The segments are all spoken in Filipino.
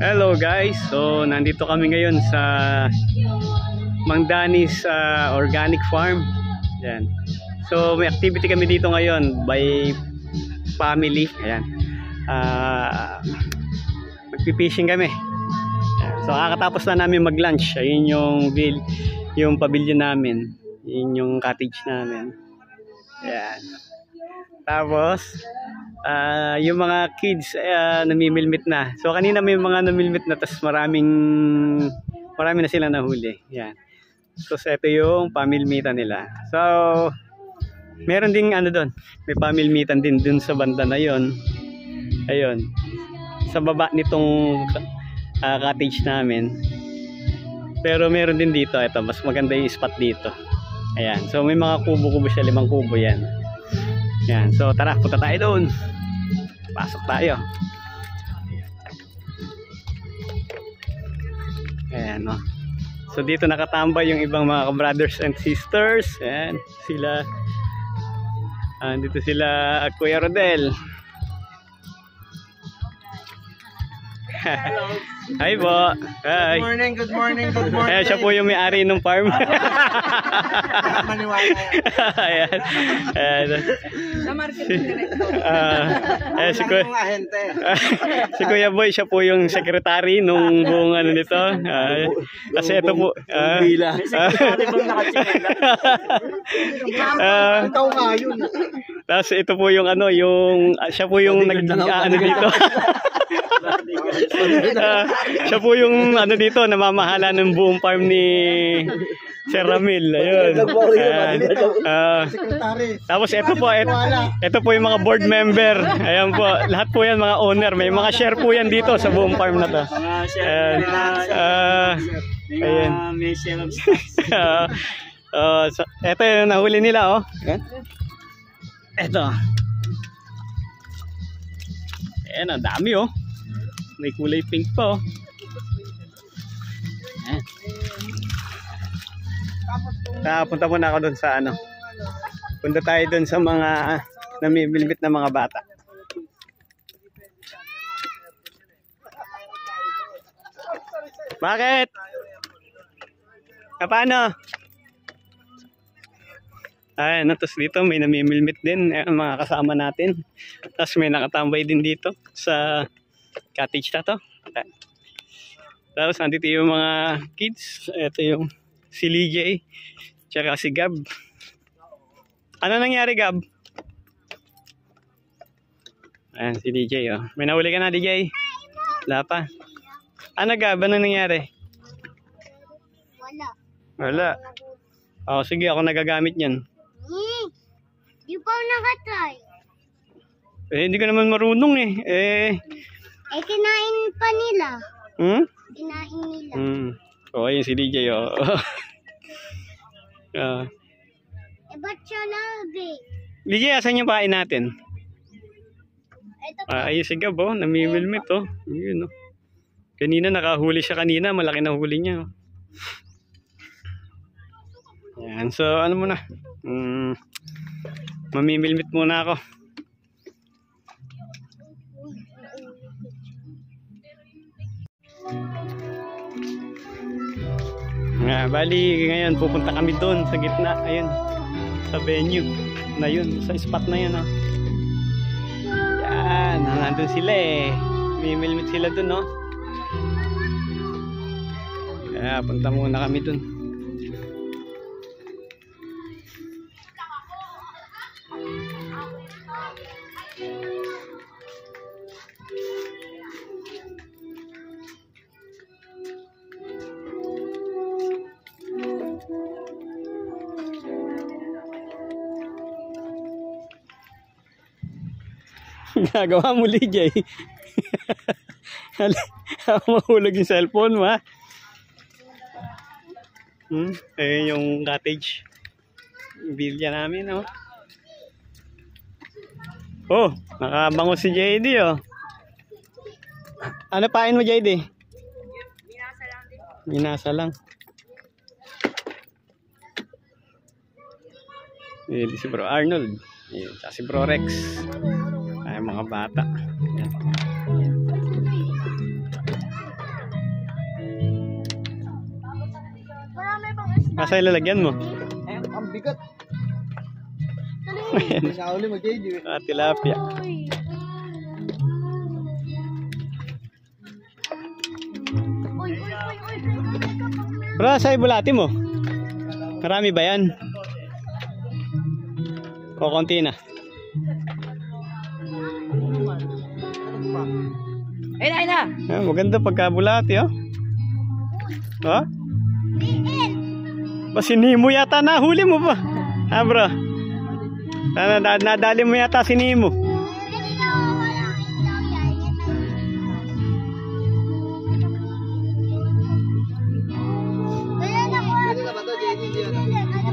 Hello guys, so nandito kami ngayon sa Mang Danis Organic Farm. Yan. So may activity kami dito ngayon by family. Ayan. Magpipishing kami. Ayan. So kakatapos na namin mag-lunch. Ayun yung pavilion namin. Yun yung cottage namin. Ayan. Tapos yung mga kids namimilmit na. So kanina may mga namimilmit na, tas marami na sila nahuli. Yan. So ito yung pamilmitan nila. So meron ding ano doon. May pamilmitan din dun sa banda na yon. Ayun. Sa baba nitong cottage namin. Pero meron din dito. Ito, mas maganda yung spot dito. Ayan. So may mga kubo-kubo siya. 5 kubo yan. Yan. So tara, punta tayo doon. Pasok tayo. Ayan, no. So dito nakatambay yung ibang mga brothers and sisters. Ayan, sila. Dito sila Kuya Rodel. Hello. Hi po. Hi. Good morning, good morning, good morning. Ayan, siya po yung may-ari ng farm. Maniwala yan. Ayan. Ayan. Sa marketing director. Ayan, si Kuya Boy, siya po yung secretary nung buong ano nito. Kasi ito po. Secretary bang nakachingela? Ikaw nga yun. Tapos ito po yung ano, siya po yung nag-ano dito. Siya po yung ano dito, namamahala ng buong farm ni Sir Ramil. Ayun. Tapos ito po yung mga board member. Ayan po, lahat po yan mga owner. May mga share po yan dito sa buong farm na to. Ayan. Ito yung nahuli nila, oh. Ito. Ayan, ang dami, oh. May kulay pink pa, oh. Punta muna ako doon sa ano. Punta tayo doon sa mga namimilmit na mga bata. Bakit? Paano? Ayan, tapos dito may namimilmit din. Ayan, mga kasama natin. Tapos may nakatambay din dito sa cottage na to. Tapos nandito yung mga kids. Ito yung si Lijay tsaka si Gab. Ano nangyari, Gab? Ayan si Lijay, oh. May nahuli ka na, Lijay? Wala pa. Ano, Gab? Ano nangyari? Wala. Oh, sige, ako nagagamit yan. Di pa nakatry. Hindi ko naman marunong kinain pa nila. Kinain nila. Oh, ayun si DJ, oh. Ba't siya lagi? DJ, asan yung pain natin? Ito pa. Ayun si Gab, oh. Namimilmit, oh. Ayun, oh. Kanina, nakahuli siya kanina. Malaki na huli niya, oh. Ayan, so ano muna? Mamimilmit muna ako. Bali ngayon pupunta kami doon sa gitna, ayun, sa venue na yun, sa spot na yun, oh. Yan, nandun sila mimilmit sila doon, oh. Kaya punta muna kami doon. Nagawa mo, Lijay. Mahulog yung cellphone mo, ha? Ayun yung cottage. Villa namin, oh. Oh, nakabango si JD, oh. Ano pain mo, JD? Minasa lang din. Minasa lang. Ayun si Bro Arnold. Ayun, si Bro Rex. Ay, mga bata. Ayan. Nasa ilalagyan mo. Ang bigat. Ayan. Nauli mag-JJ. Tilapia. Bro, sa ibulati mo? Marami ba yan? O konti na? Ayun na! Maganda pagkabulati, oh. Oh? Sinimo yata nahuli mo pa. Ha, bro? Nadali mo yata si Nemo.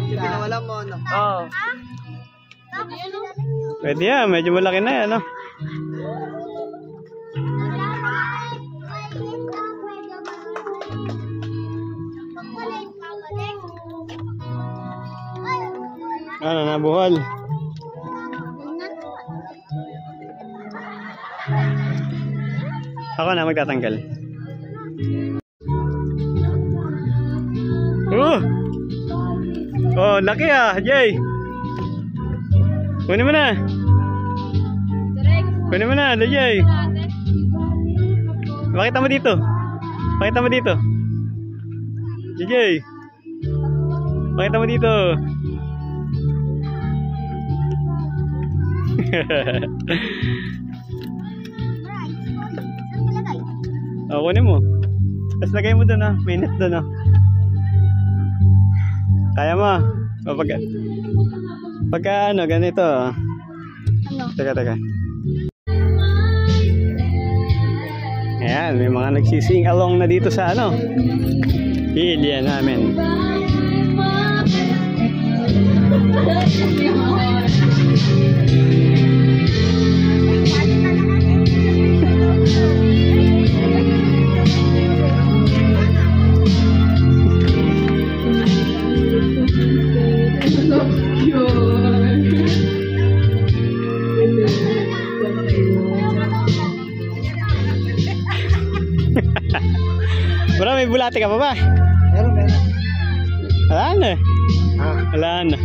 Pinawala mo, ano? Oo. Pwede yan, medyo malaki na yan, no? Ano, nabuhal. Ako na magtatanggal. Oh, laki ah, Jay. Kunin mo na. Kunin mo na, Jay. Pakita mo dito. Pakita mo dito. Jay. Pakita mo dito. Oh, kunin mo. Tapos lagay mo doon, may net doon. Kaya mo. O, pagka ano, ganito. Ano? Teka. Ayan, may mga nagsising along na dito sa ano. Hilya namin. Bro, may bulate ka pa ba? Meron. Wala na. Wala na.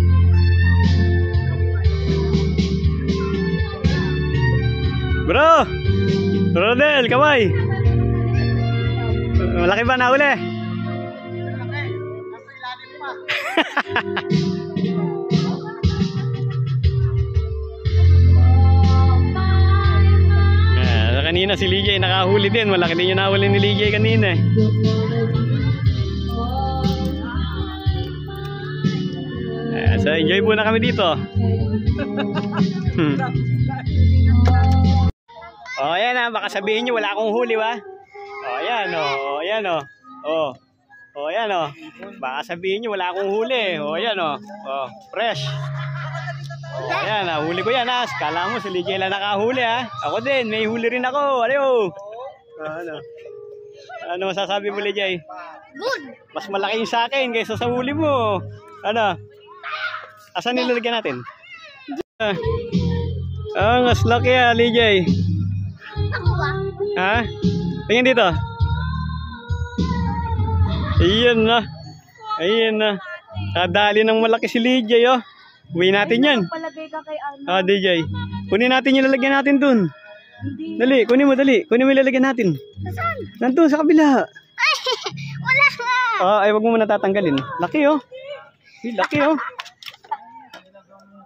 Bro! Rodel, kamay! Malaki ba na uli? Malaki. Nasa ilalim pa. Kanina si Lijay nakahuli din. Malaki din yung nahuli ni Lijay kanina. So enjoy muna kami dito. Oh, ayan ah, baka sabihin nyo wala akong huli, ba? Oh, ayan oh, ayan oh. Oh. Oh, ayan oh. Baka sabihin nyo wala akong huli. Oh, ayan oh. Oh, fresh. Oh, ayan ah, huli ko yan ah. Kala mo si Lijay lang nakahuli ah. Ako din, may huli rin ako. Aliyo. Ano masasabi mo, Lijay? Good. Mas malaki yung sa akin kaysa sa huli mo. Ano? Asan nilalagyan natin? Mas laki ah, Lijay. Ako ba? Ha? Tingin dito. Ayan na. Ayan na. Kadali ng malaki si Lijay oh. Uwi natin yan. Palagay ka kay Arno. Ah, DJ. Kunin natin yung lalagyan natin dun. Dali, kunin mo, dali. Kunin mo yung lalagyan natin. Saan? Nandun sa kabila. Ay, wala nga. Ay, wag mo muna tatanggalin. Laki oh. Laki oh.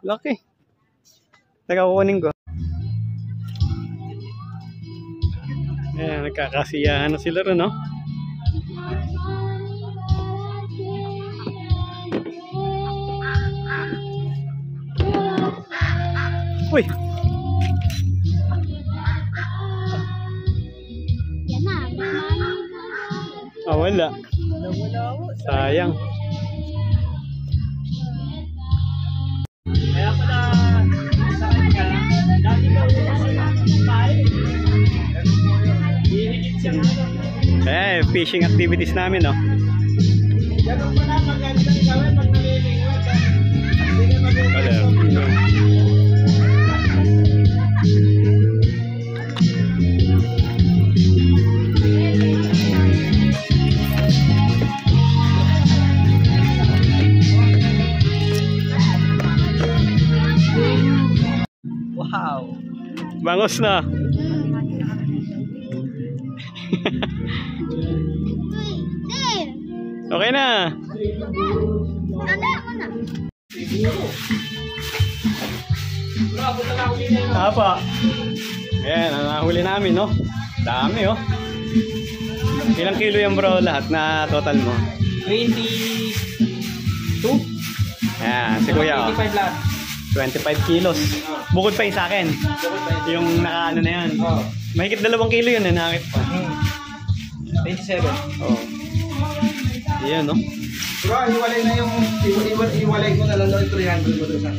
Laki. Teka, kukunin ko. Ayan, nagkakasiyahan na sila rin, no? Uy! Yan na. Wala. Sayang. Kaya pala sa kanya, dati daw Fishing activities namin, no? ganun pala magandang gawin pag nalilingon. Hindi na magandang. Tangos na. Okay na. Tanda mo na. Apa. Ayan, ang nahuli namin, no? Dami, oh. Ilang kilo yan, bro, lahat na total mo? 22? Ayan, si kuya, oh. 25 lahat. 25 kilos. Bukod pa yung sa akin. Yung nakaano na yan. Oo. Mahigit 2 kilo yun, nakakit pa. 27. Oo. Ayan, no? Bro, iwalay na yung... Iwalay ko na lang yung 300 mo doon sa...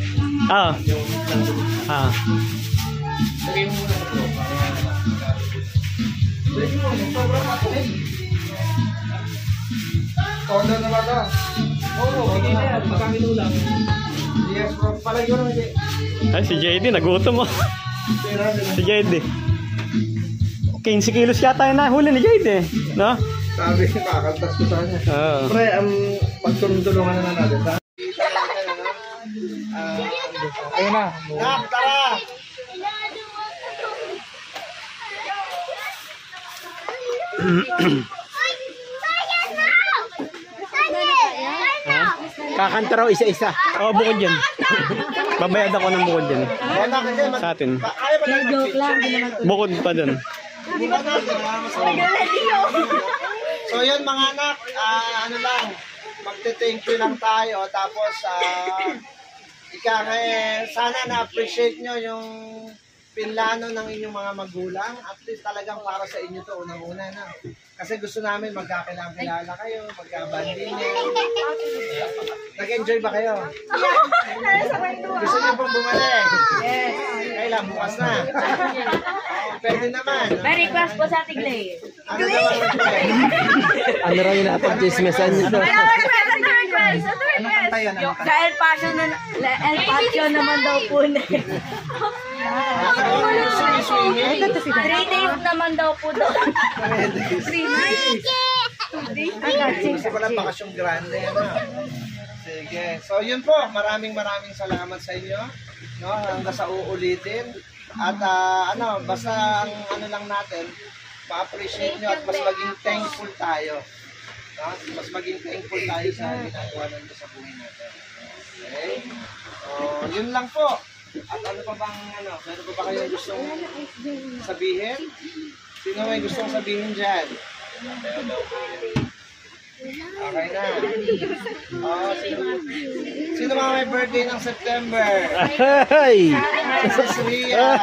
Ah. Yung... Ah. Lagay mo muna sa bro. Lagay mo muna. Sobrang matuloy. Tondo na ba ito? Oo, sige na yan. Magkakilo lang. Yes, bro. Palagyo na hindi. Ay, si JD, nagutom mo. Si JD. 15 kilos yata yung nahuli ni JD, no? Sabi, kakaltas ko sa kanya. Oo. Pre, pagtulungan na natin, ha? Ayun na. Nak, tara! Kakanta raw isa-isa. Oo, bukod yan. Babayad ako ng bukod yan. Sa atin. Joke lang. Bukod pa dun. So yun mga anak, ano lang, magte-thank you lang tayo. Tapos, sana na-appreciate nyo yung pinlano ng inyong mga magulang. At least talagang para sa inyo to unang-una na. Kasi gusto namin magkakilala kayo, magkabanding nyo. Nag-enjoy ba kayo? Gusto nyo pong bumalik? Yes. Kailan? Bukas na. Pwede naman. May request po sa Tiglay. Ano naman request? Ano raw yung napag-chismesan nito? Ano kanta yan? Sa El Paso naman daw po na. 3 days naman daw po daw. 3 days. Kasi pala bakasyong grande. Ano? Sige. So yun po. Maraming salamat sa inyo. No? Hanggang sa uulitin. At basta ang ano lang natin, ma-appreciate nyo at mas maging thankful tayo. No? Mas maging thankful tayo sa ginagawa nandito sa buhay natin. Okay? So, yun lang po. At ano pa bang, meron pa ba kayong gustong sabihin? Sino may gustong sabihin dyan? Okay na. Sino mga may birthday ng September? Hey! Si Ria.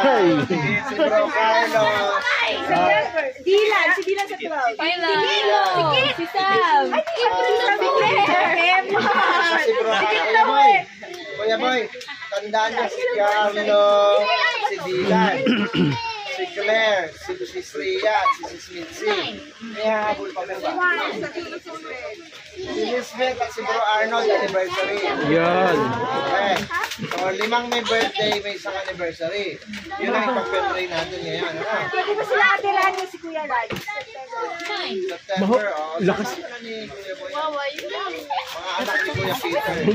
Si Bro Carlo. Dilan, si Dilan sa 12. Si Sam. Si Bro Carlo. Kuya Boy, tandaan niya si Carlo, si Dylan, si Claire, si Ria, at si Mitzi. May habol pa ba? Si Lisbeth at si Bro Arnold anniversary. Yan. Okay. So, 5 may birthday, may isang anniversary. Yun ang ipag-birthday natin ngayon. Pwede ba sila atirahan niyo si Kuya Raj? September, lakas na ni Kuya Boy. Mga anak ni Kuya Peter.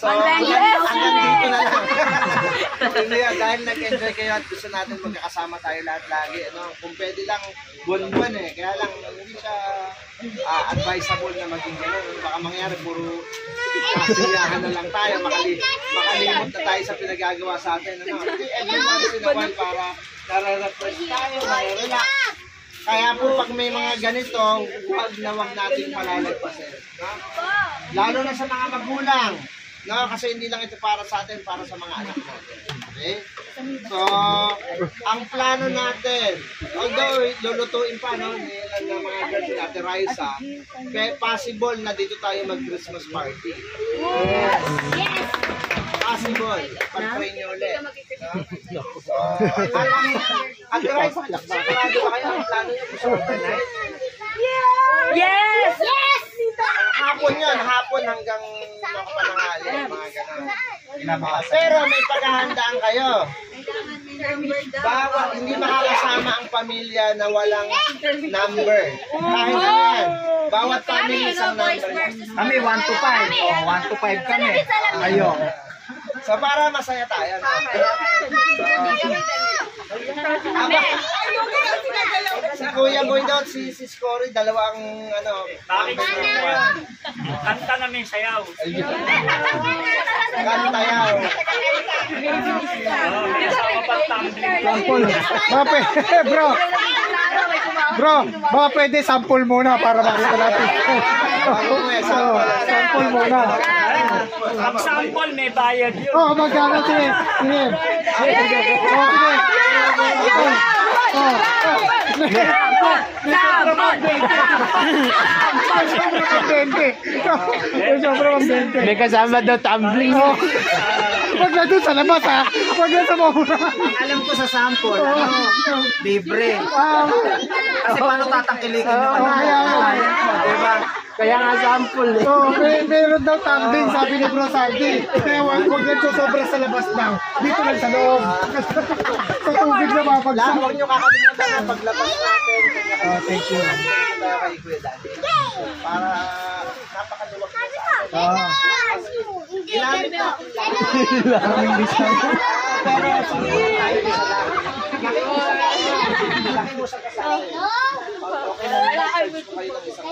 So, hanggang dito na lang. Dahil nag-enjoy kayo at gusto natin magkakasama tayo lahat lagi. Kung pwede lang, buwan-buwan eh. Kaya lang, hindi siya advisable na maging gano'n. Baka mangyari, puro kasiyahan na lang tayo. Makalimot na tayo sa pinagagawa sa atin. Every once in a while para nare-refresh tayo, nare-relax. Kaya po pag may mga ganito, huwag natin palalagpasin. Lalo na sa mga magulang. Kasi hindi lang ito para sa atin, para sa mga anak natin. Okay? So, ang plano natin, although lulutuin pa, nilang ng mga girls natin, Raisa, possible na dito tayo mag-Christmas party. Yes! Possible. Pag-pray nyo ulit. So, at Raisa, sigurado ba kayo ang plano nyo sa overnight? Yes! Hapon yan, hapon hanggang pananghali, mga gano'n. Pero may paghahandaan kayo. Hindi makakasama ang pamilya na walang number. Kahit ano yan. Bawat family isang number. Kami 1 to 5. 1 to 5 kami. Ayo. So para masaya tayo. No? Si Kuya Boy daw, si Scory, dalawang Kanta namin sayaw. kanta yaw. Sample. Bro, baka pwede sample muna para makita natin. Sample muna. Ang sample may bayad yun. Oh, magkano sige. Sige. May kasama daw tumbling. Huwag na doon sa labas ha. Huwag na sa mura. Alam ko sa sample, libre. Kasi paano tatangkilikin naman? Diba? Kaya nga sample eh. Oh, meron daw tumbling, sabi ni Bro Saldi. Kaya huwag na sobra sa labas daw. Dito lang sa loob. Sa tubig na mapagsak. Huwag nyo kakalimutan na paglabas natin. Thank you. Tayo kay Kuya Dani. Para napakaluwag na sa atin. Ginamit natin lang. Maraming discount. Pero tayo isa lang. Nakiusap ka sa akin. Okay na lang. Kayo ng isang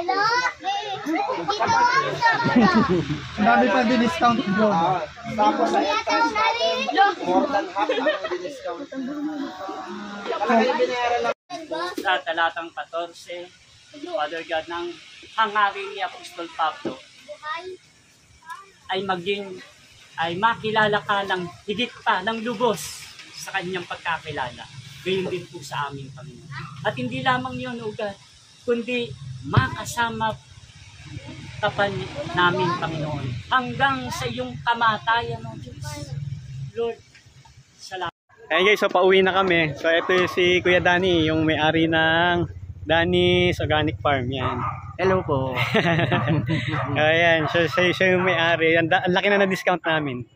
Ang dami pa din discount bro. tapos sa entrance natin, more than half ang discount. Talagang binayaran lang. Sa talatang 14, Father God, ng hangarin ni Apostol Pablo ay makilala ka ng higit pa ng lubos sa kanyang pagkakilala. Gayon din po sa aming Panginoon. At hindi lamang yun, Ugad, kundi makasama ka pa namin, Panginoon, hanggang sa iyong kamatayan, O Diyos. Lord, salamat. Ayan guys, so pauwi na kami. So ito yung si Kuya Danny, yung may-ari ng Danny's Organic Farm. Yan. Hello po. Ayan, siya yung may-ari. Ang laki na na-discount namin.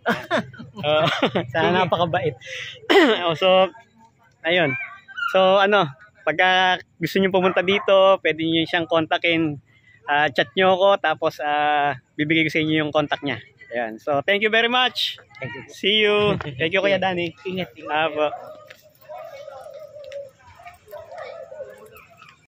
Sana napakabait. So, ayun. So, pagka gusto nyo pumunta dito, pwede nyo siyang kontakin. Chat nyo ako, tapos bibigay ko sa inyo yung contact niya. Ayan. So, thank you very much. See you. Thank you, Kuya Danny. Ingat. Apo.